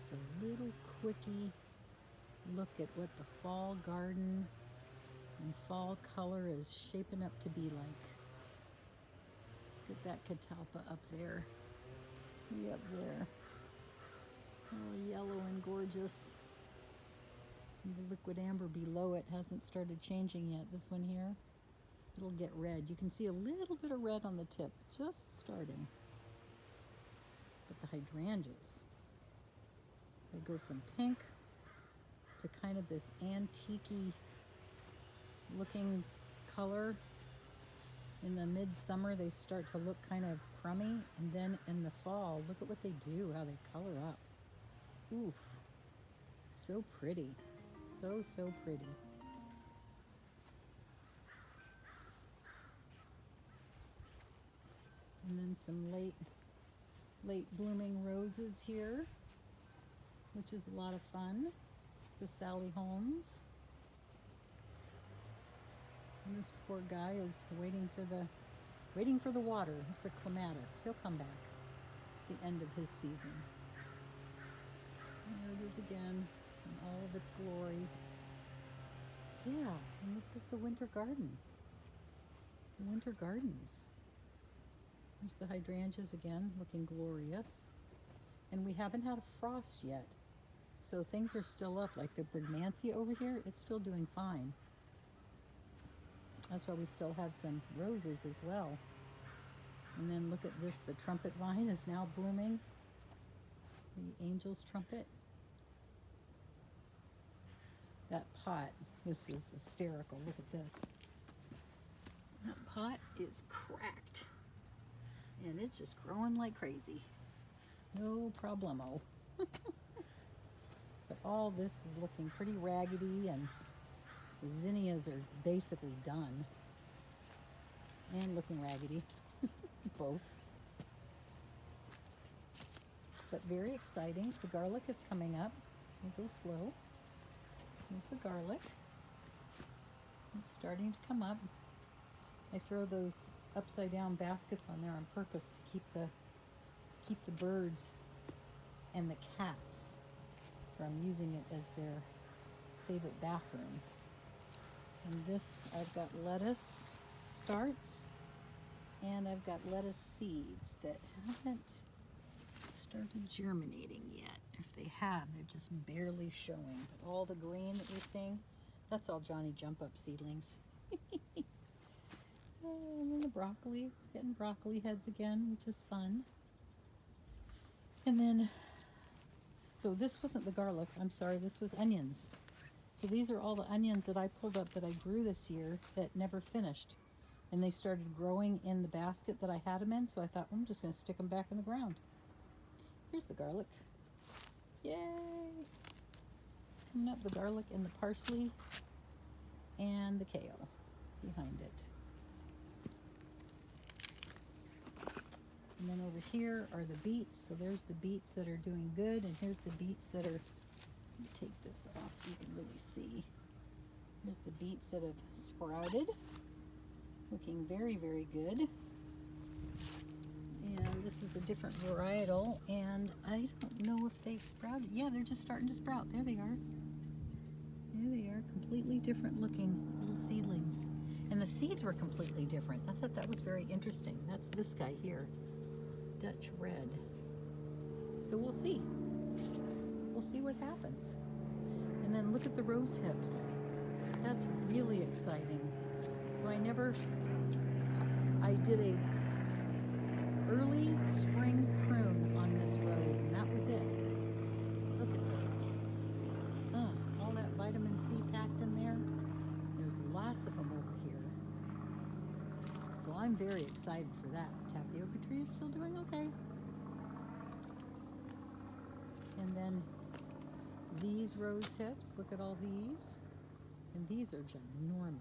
just a little quickie look at what the fall garden and fall color is shaping up to be like. Look at that catalpa up there. Way up there. All yellow and gorgeous. And the liquid amber below it hasn't started changing yet. This one here, it'll get red. You can see a little bit of red on the tip, just starting. But the hydrangeas, they go from pink to kind of this antique-y looking color. In the midsummer, they start to look kind of crummy, and then in the fall, look at what they do, how they color up. Oof, so pretty, so pretty. And then some late blooming roses here, which is a lot of fun. It's a Sally Holmes. And this poor guy is waiting for the water. It's a clematis. He'll come back. It's the end of his season. And there it is again in all of its glory. Yeah, and this is the winter garden. The winter gardens. There's the hydrangeas again, looking glorious. And we haven't had a frost yet. So things are still up, like the dormancy over here, it's still doing fine. That's why we still have some roses as well. And then look at this, the trumpet vine is now blooming. The angel's trumpet. That pot, this is hysterical, look at this. That pot is cracked. And it's just growing like crazy. No problemo. But all this is looking pretty raggedy, and the zinnias are basically done. And looking raggedy. Both. But very exciting. The garlic is coming up. We'll go slow. Here's the garlic. It's starting to come up. I throw those upside down baskets on there on purpose to keep the birds and the cats from using it as their favorite bathroom. And this, I've got lettuce starts, and I've got lettuce seeds that haven't started germinating yet. If they have, they're just barely showing. But all the green that you're seeing, that's all Johnny Jump Up seedlings. And then the broccoli, getting broccoli heads again, which is fun. And then, so this wasn't the garlic, I'm sorry, this was onions. So these are all the onions that I pulled up that I grew this year that never finished. And they started growing in the basket that I had them in, so I thought, I'm just going to stick them back in the ground. Here's the garlic. Yay! It's coming up, the garlic and the parsley and the kale behind it. And then over here are the beets. So there's the beets that are doing good, and here's the beets that are, let me take this off so you can really see. Here's the beets that have sprouted, looking very, very good. And this is a different varietal, and I don't know if they've sprouted. Yeah, they're just starting to sprout. There they are. There they are, completely different looking little seedlings. And the seeds were completely different. I thought that was very interesting. That's this guy here. Dutch red. So we'll see. We'll see what happens. And then look at the rose hips. That's really exciting. So I did a early spring prune on this rose, and that was it. Look at those. All that vitamin C packed in there. There's lots of them over here. So I'm very excited for that. The tapioca tree is still doing okay. And then these rose hips, look at all these. And these are ginormous.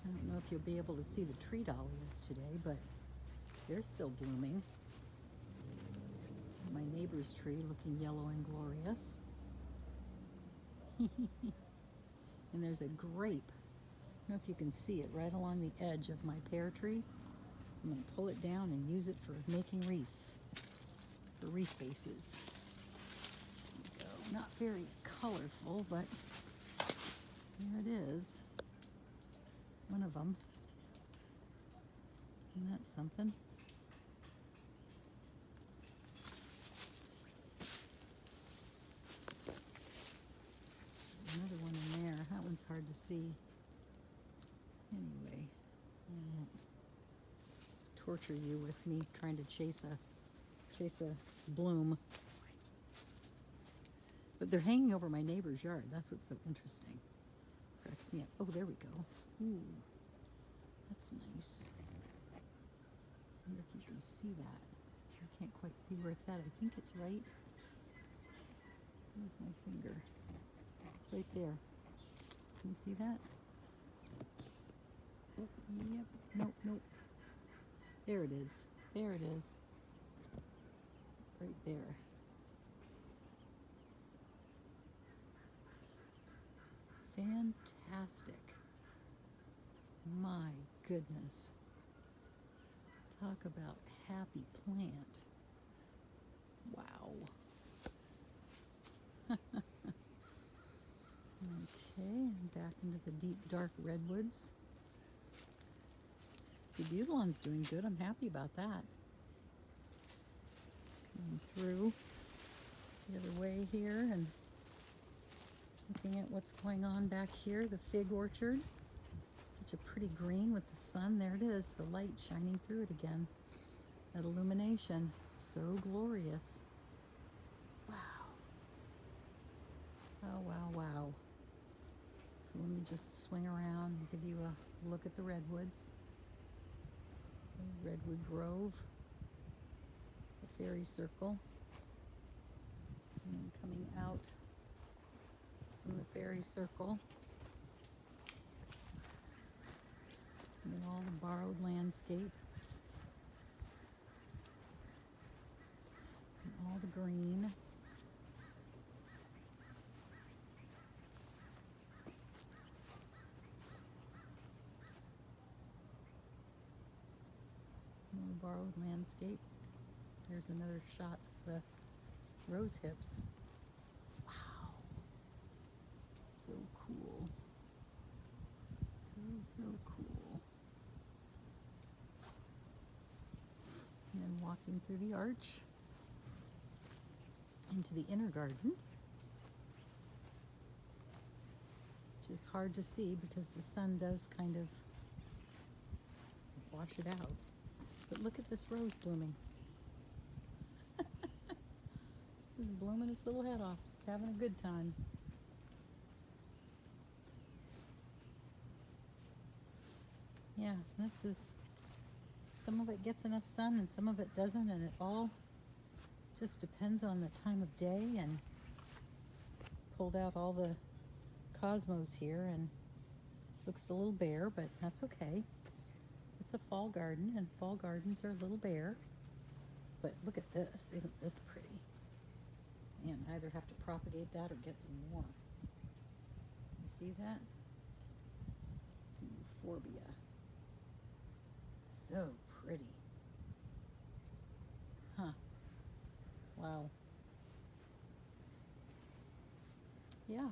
I don't know if you'll be able to see the tree dahlias today, but they're still blooming. My neighbor's tree looking yellow and glorious. And there's a grape. I don't know if you can see it right along the edge of my pear tree. I'm going to pull it down and use it for making wreaths, for wreath bases. There we go. Not very colorful, but here it is. One of them. And that's something. Another one in there. That one's hard to see. Anyway, I won't torture you with me trying to chase a bloom. But they're hanging over my neighbor's yard. That's what's so interesting. Cracks me up. Oh, there we go. Ooh, that's nice. I wonder if you can see that. I can't quite see where it's at. I think it's right. Where's my finger? It's right there. Can you see that? Oh, yep. Nope, nope. There it is. There it is. Right there. Fantastic. My goodness. Talk about happy plant. Wow. Okay, back into the deep dark redwoods. The butylon's doing good. I'm happy about that. Coming through the other way here and looking at what's going on back here, the fig orchard. Such a pretty green with the sun. There it is, the light shining through it again. That illumination, so glorious. Wow. Oh, wow, wow. So let me just swing around and give you a look at the redwoods. The Redwood Grove, the fairy circle, and then coming out from the fairy circle, and then all the borrowed landscape, and all the green. Borrowed landscape. There's another shot of the rose hips. Wow. So cool. So cool. And then walking through the arch into the inner garden, which is hard to see because the sun does kind of wash it out. But look at this rose blooming. Just blooming its little head off, just having a good time. Yeah, this is, some of it gets enough sun and some of it doesn't, and it all just depends on the time of day. And pulled out all the cosmos here, and looks a little bare, but that's okay. It's a fall garden, and fall gardens are a little bare. But look at this. Isn't this pretty? And I either have to propagate that or get some more. You see that? It's a euphorbia. So pretty. Huh. Wow. Yeah.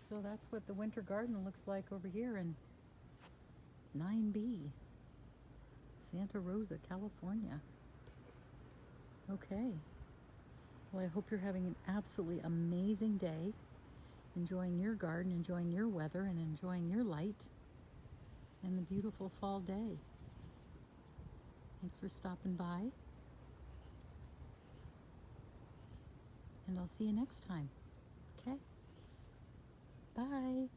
So that's what the winter garden looks like over here in 9B, Santa Rosa, California. Okay. Well, I hope you're having an absolutely amazing day, enjoying your garden, enjoying your weather, and enjoying your light and the beautiful fall day. Thanks for stopping by, and I'll see you next time. Okay? Bye.